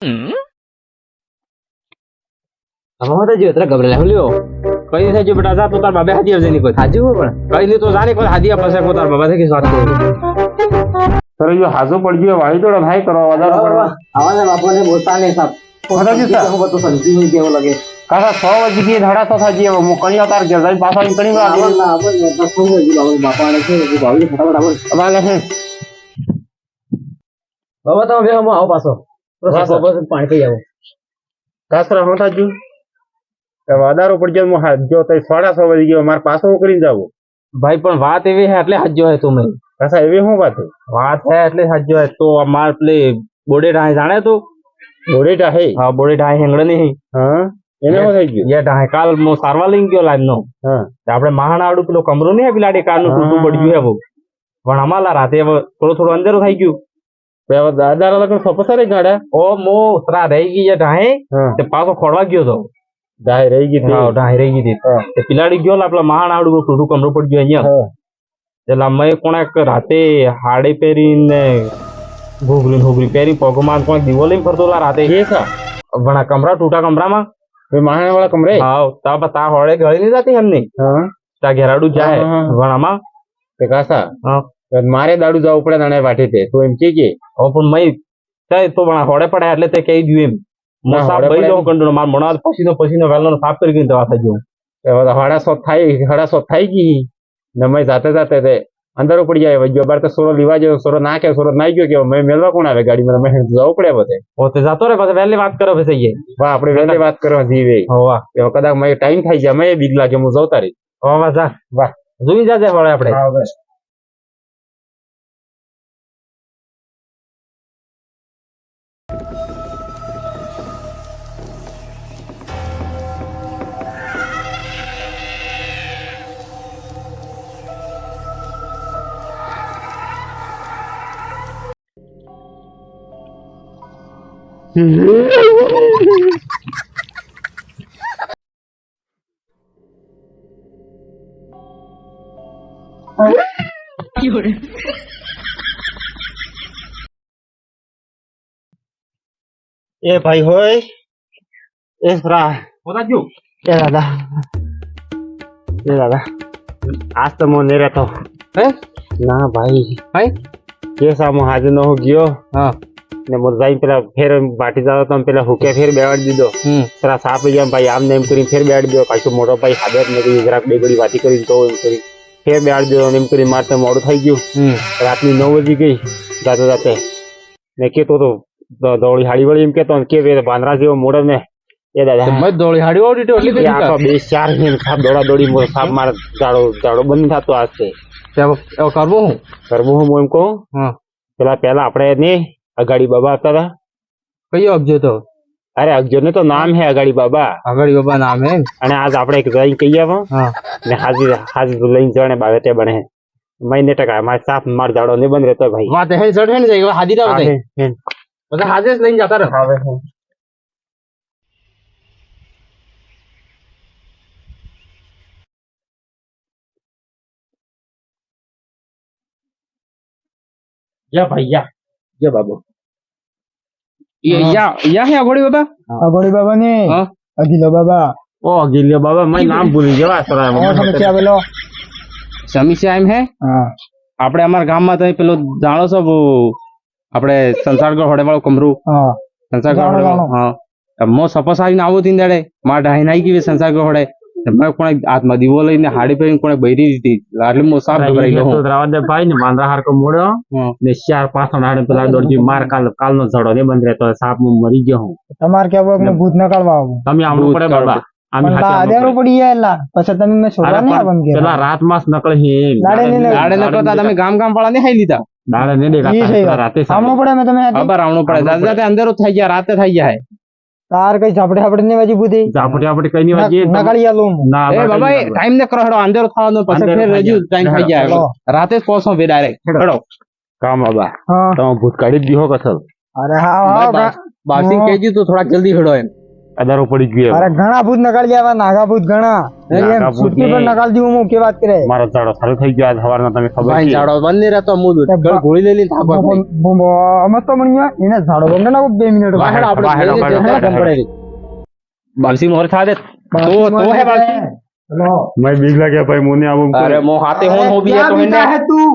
હવે તો જો તને ગબરેલા લ્યો કઈ નહીં જો બેટા જા તો તાર બાબે હાજી આવજે ની કોઈ હાજી હો પણ કઈ નહીં તો જાને કોઈ હાજી આપશે કો તાર બાબા થી વાત કરો સર જો હાજો પડજો વાળી તો ભાઈ કરો વધારે આવાને બાપોને બોલતા નહીં સાહેબ બતાવજો સર હું બધું સમજી નહીં કેવો લાગે કાકા 6 વાગે થી ધડા તો થાજી હવે હું કણી તાર ઘર જઈ પાછા નીકળી ગયો આવલા આપણે તો શું ગયું બાપાને છે કે ભાઈ ફટાફટ આવો અમારે હે બાબા તમે બે હું આવો પાછો પાણી પી આવો કાસરા હું થાજુ વધારો પડજો હું હાથ જો તઈ 6:30 વાગે ગયો માર પાછો કરીને જાવ ભાઈ પણ વાત એવી હે એટલે હાજો હે તું મેં કાસા એવી હું વાત હે એટલે હાજો હે તો અમાર પ્લે બોડે ઢાય જાણે તું બોરેટા હે હા બોડે ઢાય હેંગડે નહીં હા એને હું થઈ ગયું યે ઢાય કાલ મો સારવા લઈ ગયો લાઈન નો હા આપણે મહાણાવડું પેલો કમરો નહીં પેલાડી કાર નું તૂટું પડ્યું હે બહુ પણ અમાલા રાતે થોડું અંધારું થઈ ગયું દાદા લગન સપસારે ગાડા ઓ મો સરા રહી ગઈ ઢાય તે પાછો ખોડવા ગયો તો દાય રહી ગઈ હા ઢાય રહી ગઈ તે પિલાડી ગયો આપલા મહાણાવડું તૂટું કમરો પડી ગયો અહીંયા એટલે અમે કોણાક રાતે હાડે પહેરીને ઘૂઘરી પહેરી પગમાં કોઈ દીવો લઈને ફરતો રાતે એ સા ભણા કમરા તૂટા કમરામાં મહાણા વાળા કમરે હા તા હોળે ગળી નહીં જતી એમની હા તા ઘેરાડું જાય ભણામાં તે કાસા હા મારે દાડુ જવું પડે નાને વાટે તે તો એમ કે પણ મય તો ભણા હોડે પડ્યા એટલે તે કહી દઉં એમ હું સાફ ભાઈ દઉં કંટ્રોલ માર મણા પસીનો વેલનો સાફ કરી ગઈ દવા થઈ જવું હડા સો થઈ ગઈ ને મેં જાતે જાતે તે અંદર પડી જાય વજો બાર તો સોરો લીવા ગયો સોરો ના કે સોરો નાઈ ગયો કે મેં મેલવા કોણ આવે ગાડીમાં મેં જવું પડે બધે પોતે જાતો રે પછી વહેલી વાત કરો પછી વાહ આપણે વહેલી વાત કરવા જીવે હોવા કદાચ મેં ટાઈમ થઈ જાય મેં બીક લાગે હું જવતા રહી હોવા જા વાહ જોઈ જાજે હોળે આપણે એ ભાઈ હોય એ સરા પોતાજો એ દાદા આજ તો મને રહેતો હે ના ભાઈ ભાઈ કે સામો હાજર ન હો ગયો હા ને મોર જાઈ પેલા ફેર બાટી જાવ તો પેલા હુકે ફેર બેવાડી દીધો સરા સાપ જામ ભાઈ આમ નેમ કરીને ફેર બેવાડી દીધો કાઈસો મોટો ભાઈ હાજર ને કરી જરાક બે ઘડી વાતી કરીને તો એમ કરી ફેર બેવાડી દીધો એમ કરી મારતે મોડું થઈ ગયું રાતની 9 વાગી ગઈ જાતે ને કેતો તો દોડી હાડી વળી એમ કેતો કે બાંદરા જેવો મોડો ને એ દાદા મત દોડી હાડી ઓડી તો એટલી બધી આ 2-4 મિનિટ સાપ દોડી મોર સાપ માર જાડો બંધ થતો આસ્તે કરવું હું એમ કહું પેલા આપણે ને અગાડી બાબા હતા તા કયો અબજો તો અરે અગજો ને તો નામ હે અગાડી બાબા નામ હે અને આજ આપણે એક જઈ કહીએ ને હાજી લઈને જવાને બાવે તે બને મહિને ટકા મારે સાફ માર જાડો ને બંધ રહેતો ભાઈ વાત હે જડ હે ને જાય હાજી ના બતાય બધા હાજે લઈને જતા રહે હવે યા ભાઈ યા બાબુ યા હે અગોડી બાબા ને અગિલો બાબા ઓ અગિલો બાબા મેં નામ ભૂલી ગયો સમસ્યા પેલો સમીક્ષા એમ હે આપણે અમારા ગામમાં તો પેલો જાણો છો આપણે સંસારગઢ હોડે વાળો કમરું સંસારગઢ હોડે હા મો સપોસ આવીને આવું તી દાડે માર ઢાઈ નાઈ ગઈ સંસારગઢ હોડે મેં કોણે હાથમાં દીવો લઈને હાડી પહેરીને કોણે બૈરી દીધી એટલે હું સાફ ગભરાઈ ગયો રાવદે ભાઈ ને માંદરા હારકો મોડ્યો ને 4-5 નાડે પેલા દોડજી માર કાલનો ઝડો ને બંધ રહેતો સાપ હું મરી ગયો હું તમારે કેવું ભૂત ન કાઢવા આવું તમે આવવું પડે બાબા આદેરું પડી જાય પછી તમે મેં છોડવા નહીં આવવાનું કે પેલા રાત માસ નકળ હે દાડે નકળતા તમે ગામ વાળા ને ખાઈ લીધા દાડે ને દેખા રાતે સામનો પડે મેં તમે ખબર આવણું પડે જાતે અંદરો થઈ ગયા રાતે થઈ જાય તાર કઈ ઝાપડે આપડે ને વાજી બુધી ઝાપડે કઈ ની વાજી નકાળી આલું ના એ બાબા ટાઈમ ને કરો હેડો અંદરો થવાનો પછી ફેર રજુ ટાઈમ થઈ જાય રાતે જ પહોંચો બે ડાયરેક્ટ હેડો કામ બાબા તમે ભૂત કાઢી દીધો કસલ અરે હા બાસિંગ કેજી તો થોડા જલ્દી હેડો એમ અદારો પડી ગયો અરે ઘણા ભૂત નકાળી આવ્યા, નાગા ભૂત ઘણા. નાગા ભૂત સુટકી પર ને. નકાળી દીધું હું, કે વાત કરે. મારો ચાડો સારું થઈ ગયો આજ સવારના તમે ખબર ભાઈ છે ચાડો બંધ નહીં રહેતો મૂળ ગોળી લઈ લઈને થાપો આપણે. અમે તો બન્યો એને ઝાડો બંધ નાખો 2 મિનિટ. વાહેડ આપણે વાહેડ, જઈને વાહેડ, જઈને વાહેડ. પડેલી. બાલસી મોર થા દે તો હે બાલસી. હેલો. મેં બીક લાગ્યા ભાઈ મોને આવું અરે મો હાથે હોન હો બી ક્યાં તો બીતા હેને હે તું?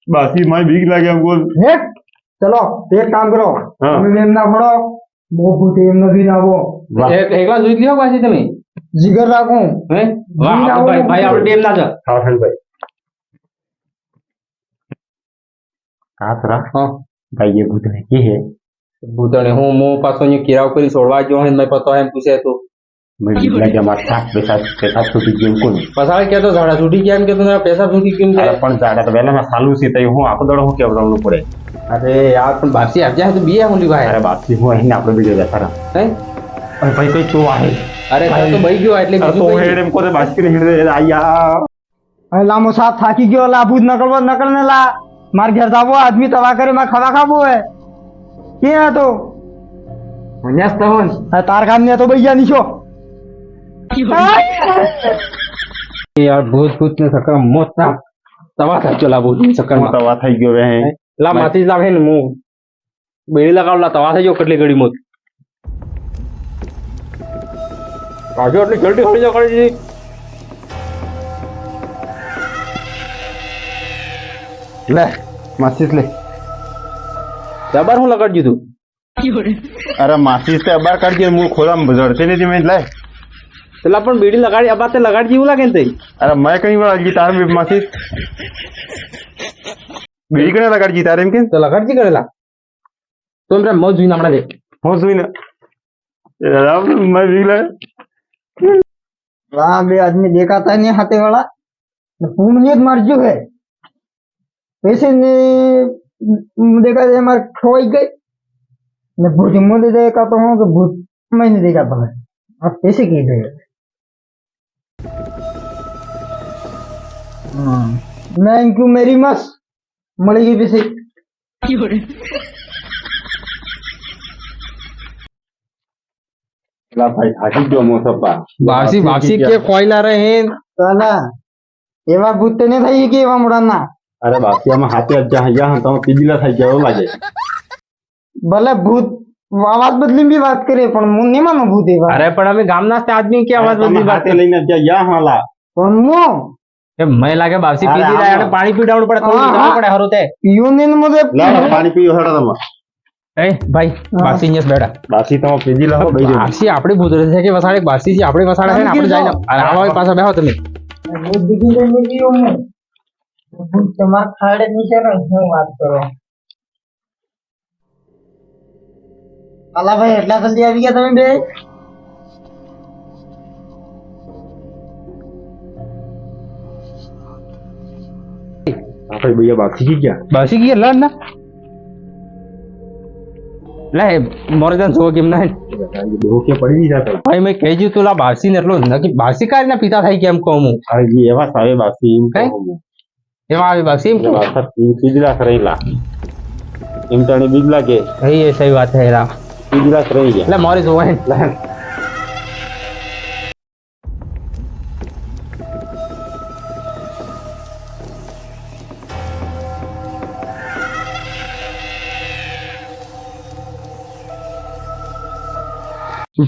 બાસી મેં બીક લાગ્યા બોલ હેટ. ચલો એક કામ કરો, હા. તમે એમ ના ફળો, બહુ ભૂત એમ નથી નાવો. એકલા જોઈ લ્યો પાછી તમે જીગર રાખું. હે વાહ આપણે ભાઈ આપણે ટેમ ના જા હા ભાઈ કાતરા હા ભાઈ એ ભૂત ને કે હે ભૂતણે હું મો પાછો ને કિરાવ કરી છોડવા જો હે મે પતો એમ પૂછે તો મેં બીક લાગ્યા મારા સાત પૈસા છૂટી ગયું કોણ પસાળ કે તો ઝાડા છૂટી ગયા એમ કે તારા પૈસા છૂટી કેમ અરે જાય પણ જાડા તો વહેલા સાલું છે તો હું આખો દડો હું કેવડાવવું પડે અરે યાર પણ બાસી આપ જાય તો બીએ હોલી ભાઈ અરે બાકી હું અહીં આપણે બીજો જતા રહા હે અરે ભાઈ કઈ તો આવે અરે તો બઈ ગયો એટલે અરે તો બીજું કઈ હેડ એમ કોને બાસ્કી ને હેડ આયા હવે લાંબો સાપ થાકી ગયો, લા ભૂત નકળ ને લા માર ઘેર જાવો, આદમી તવા કરે માં ખાવા ખાવો હે કે હતો મન્યાસ તો હોન તાર કામ ને તો બૈયા નીચો. યાર ભૂત ને સકર મોત ના તવા થા ચલા ભૂત સકર હું તો વાત થઈ ગયો વે લા માથી લાવે ને મુ બેડી લગાવ લા તવા થઈ જો કેટલી ઘડી મોત કાજો એટલી જલ્દી હળી જા કરી દીધી લે માસીસ લે જબર હું લગાડી દીધું અરે માસી તે અબાર કાઢી દે મૂળ ખોલામ બજડતે ને તમે લે પેલા પણ બેડી લગાડી અબા તે લગાડી જેવું લાગે ને તઈ અરે મેં કઈ વાર જી તાર માસી બીડી કને લગાડી તારે એમ કે તો લગાડજી કરેલા તો એમ મોજ જોઈને હમણાં દે હું જોઈને રામ મેં બીક લાગે વાહ બે આદમી દેખાતા નહીં હાથે વાળા ને પૂમની જ મારજો હે પૈસે ને દેખા માર ખોઈ ગઈ ને ભૂત મને દેખાતો હું કે ભૂત મને દેખાતો હે આ પૈસે કી દે થેન્ક યુ મેરી મચ મળી ગઈ પૈસે લા ભાઈ થાકી ગયો મો સપ્પા વાસી કે કોઈલા રહે ચાલા એવા ભૂત તો નહીં થઈ કે એવા મોડાના અરે બાકીમાં હાથે જા તો પીજીલા થઈ ગયો લાગે ભલે ભૂત અવાજ બદલી બી વાત કરે પણ હું નહીં માનો ભૂત એવા અરે પણ અમે ગામના તે આદમી કે અવાજ બદલી વાત હાથે લઈને જા હાલા પણ હું એ મને લાગે બાસી અરે પીધી લાય અને આમાં. પાણી પીડાવવું પડે થોડું હા, જવું હા. પડે હરું તે પીયું ને મને લા પાણી પીઓ હેડો તમે એ ભાઈ બાસી ને બેડા બાકી તમે પીજીલા હો બેજો બાસી આપણે ભૂતરે છે કે વસાડે બાસી છે આપણે વસાડે છે ને આપણે જઈને અરે આવો પાછા બેહો તમે ભૂત દીધી લઈને પીયું હું ભૂત તમારા ખાડે નીચે ને હું વાત કરો અલા ભાઈ એટલા જલ્દી આવી ગયા તમે બે આપણે ભૈયા બાકી ગયા બાસી ગઈ લડ ના લે મોરે જન જો કેમ ના ડોકે પડી જતા ભાઈ મેં કહેજું તું લા બાસી ને એટલો નકી બાસી કાઢીને પિતા થાય કેમ કહું હું અરે જી એવા સાવે બાકી એમ હે? એમાં આવી બાસી એમ કહું પીજીલા કરેલા એમ તને બીક લાગે એ સહી વાત છે રા પીજીલા કરી ગયા એટલે મોરે જોવાય ને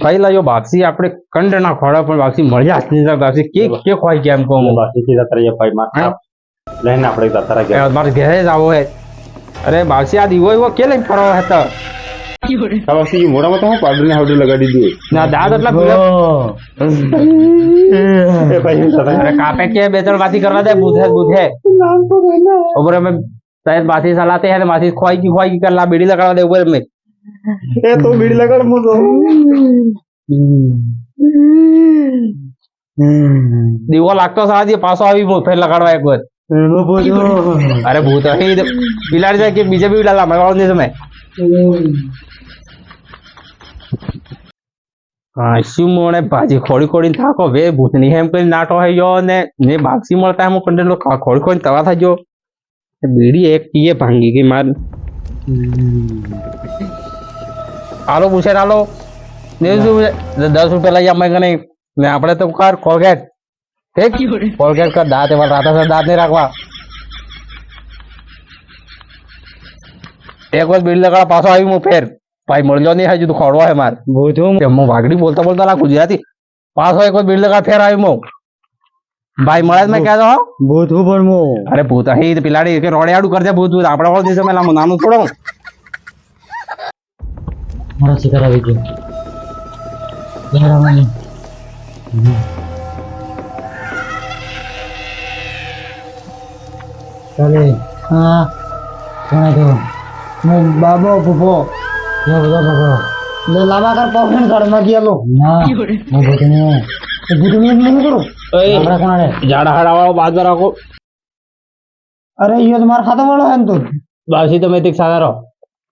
ભાઈ લાયો બાપસી આપણે કંડ ના ખોડા પણ બાપસી મળ્યા જ નહીં બાપસી કે ખોઈ ગયા એમ કહું હું બાકી થી જતા રહ્યા ભાઈ માર લઈને આપણે જતા રહ્યા ગયા મારે ઘરે જ આવો હે અરે બાપસી આ દીવો એવો કે લઈને ફરવા હતા બાકી મોઢામાં તો હું પાવડર ને હાવડું લગાડી દે ના દાદ એટલા પીળા એ ભાઈ અરે કાપે કે બે ત્રણ બાથી કરવા દે બુધે ઉપર અમે શાયદ બાથી સલાતે હે માથી ખોઈ ગઈ કરલા બેડી લગાડવા દે ઉપર મેં એ તો બીડી લગાડ મો તો દીવો લાગતો સાદી પાછો આવી ફેર લગાડવા એક વાર અરે ભૂત અહીં બિલાડી જાય કે બીજે બી ડાલા મરવાળો નહીં તમે હા શું મોણે ભાજી ખોડી ખોડીને થાકો વે ભૂતની એમ કરી નાટો થઈ ગયો ને ને બાક્ષી મળતા એમ કંડેલો ખોડી ખોડીને તવા થઈ ગયો બીડી એક કીએ ભાંગી ગઈ માર આલો પૂછે આલો ₹10 લઈ અમે કને ને આપણે તો કર કોલગેટ ઠીક કોલગેટ કર દાંત એવા રાતા સર દાંત નહીં રાખવા એક વાર બીડ લગાડા પાછો આવી હું ફેર ભાઈ મળજો નહીં હજુ તો ખોડવા હે માર હું વાગડી બોલતા બોલતા ના ગુજરાતી પાછો એક વાર બીડ લગાડા ફેર આવી હું ભાઈ મળે મેં કહેતો હો ભૂત પણ મો અરે ભૂત હી પિલાડી કે રોડિયાડું કરજે ભૂત ભૂત આપણે ઓળ દિવસે મેલા નાનું છોડો મારા શિકાર આવી ગયો લહેરાવાની ચાલે હા કોણ તો હું બાબો ભૂપો યો બધા બાબા લે લાંબા કર પહોંચણ ઘરમાં ગયેલો ના હું ભૂતને ભૂતની નહીં કરું આપણા કોણ ઝાડા હાડા વાળો બાજુ રાખો અરે યો તમારા ખાતા વાળો હે ને તો બાસી તમે તે સાદા રહો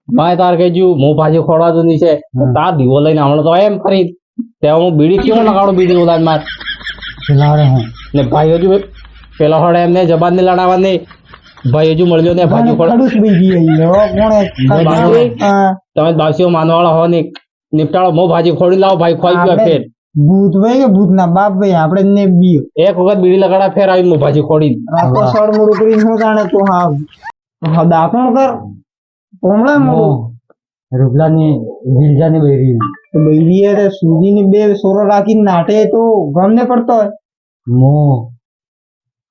મેં તાર કહેજુ હું પાછી ખોડવા તો નીચે તાર દીવો લઈને હમણાં તો એમ કરી ત્યાં હું બીડી કેવું લગાડું બીડી ઉલાદ માર લાડે હે ને ભાઈ હજુ પેલા હોડે એમને જબાન ને લડાવવાની ભાઈ હજુ મળજો ને ભાજી ખોડ ખડુસ બી ગયો કોણ તમે બાસીઓ માનવાળા હો ને નિપટાળો મો ભાજી ખોડી લાવો ભાઈ ખોઈ ગયો ફેર ભૂત ભાઈ કે ભૂત ના બાપ ભાઈ આપણે ને બી એક વખત બીડી લગાડા ફેર આવી હું ભાજી ખોડી રાતો સળ મોડું કરીને હું જાણે તો હા દાપણ કર કોમળે મોડું રૂપલાની ગિરજાની બેરી બૈરી અરે સુધીની બે સોરો રાખીને નાટે તો ગમને પડતો હોય મો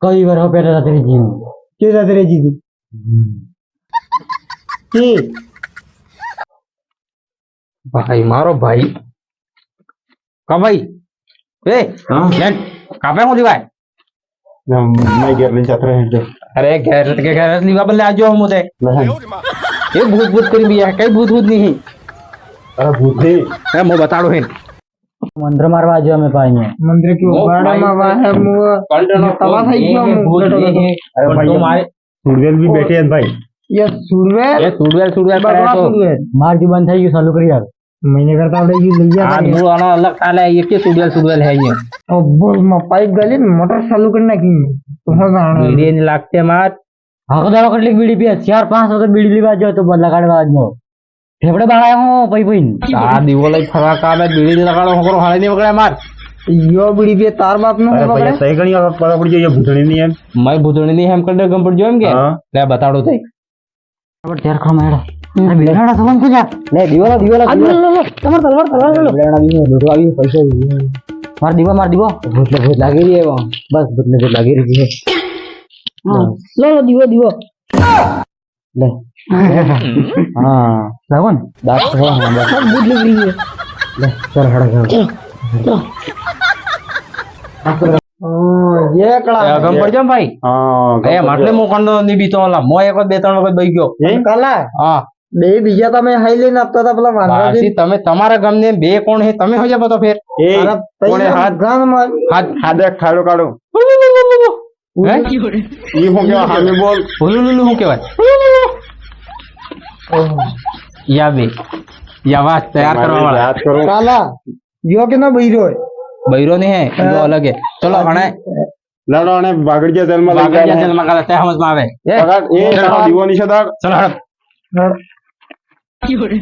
કઈ વાર પેટા રાત્રે જીવ કે સાથે રહી જીધી કે ભાઈ મારો ભાઈ કા ભાઈ એ લેન કાપે હું દીવાય मैं गेर ले जाता रहे અરે ગેરત કે ગેરત લીવા બદલે આજો હું તે એ ભૂત ભૂત કરી બિયા કઈ ભૂત ભૂત નહીં अरे भूत है હે હું બતાડું હે मंत्र मारवा जो हमें पाएंगे મંદિર કે ઉગાડામાં વાહે મુ તવા થઈ ગયો મુ अरे भाई મારે सूरवेल भी बैठे हैं भाई ये सुरवे એ સુડવેલ સુડવેલ કરે બગડા તો સુરવે मार की बंद થઈ ગયું ચાલુ કરી યાર મહિને કરતા આપણે ઈ લઈ આ ગયા દૂર આનો અલગ ચાલે એ કે સુડવેલ સુડવેલ હે અહીંયા બોલ માં પાઇપ ગલી ને મોટર ચાલુ કરી નાખી તો હું જાણે બીડી ની લાગતે માર હાકો દાડો કેટલી બીડી પીએ 4-5 વખત બીડી લેવા જો તો બદલા કાઢવા આજનો ફેફડે બાળા હું પઈ પઈ આ દીવો લઈ ફરવા કામે બીડી લગાડો હકરો હાલે ની વગડે માર યો બીડી બે તાર બાપ નો અરે ભૈયા સહી ગણી પતા પડી જાય ભૂતણી ની એમ મય ભૂતણી ની હેમ કંડે ગમ પડ જો એમ કે હા. લે બતાડો તઈ બરાબર ત્યાર ખો મેડા અરે બેરાડા સલન કો જા લે દીવાલા તમાર તલવાર બેરાડા બી લૂટવા આવી પૈસા માર દીવા ભૂત લાગી રહી है બસ ભૂત લાગી રહી है લો દીવો ले हाँ लावन दास है बस બુદ લઈ ગઈ ले चल हड़ा ઓ ये કળા ગમ પડ જો ભાઈ हाँ એ માટલે મો કંડો ની બીતો ઓલા મો એક વખત બે ત્રણ વખત બઈ ગયો કલા હા બે બીજા તમે હાઈ લઈને આપતા હતા પેલા વાંદરાજી બાસી તમે તમારા ગમને બે કોણ હે તમે હોજા બતો ફેર ए કોણે હાથ ગાન માં હાથ हाथ देख खाड़ो काड़ो હે ये हो गया हाँ में बोल હુલુ લુલુ શું કહેવાય યા બે યા વાત તૈયાર કરવા વાળા याद करो કાલા યો કે ના બૈરો બૈરો નહીં હે જો અલગ હે ચલો હણે लड़ो ने बागड़िया जल में लग બાગડિયા गया જેલમાં કાલે તે સમજમાં આવે એ पकड़ ए चलो। दीवानी से दाग ચલો હળ હોય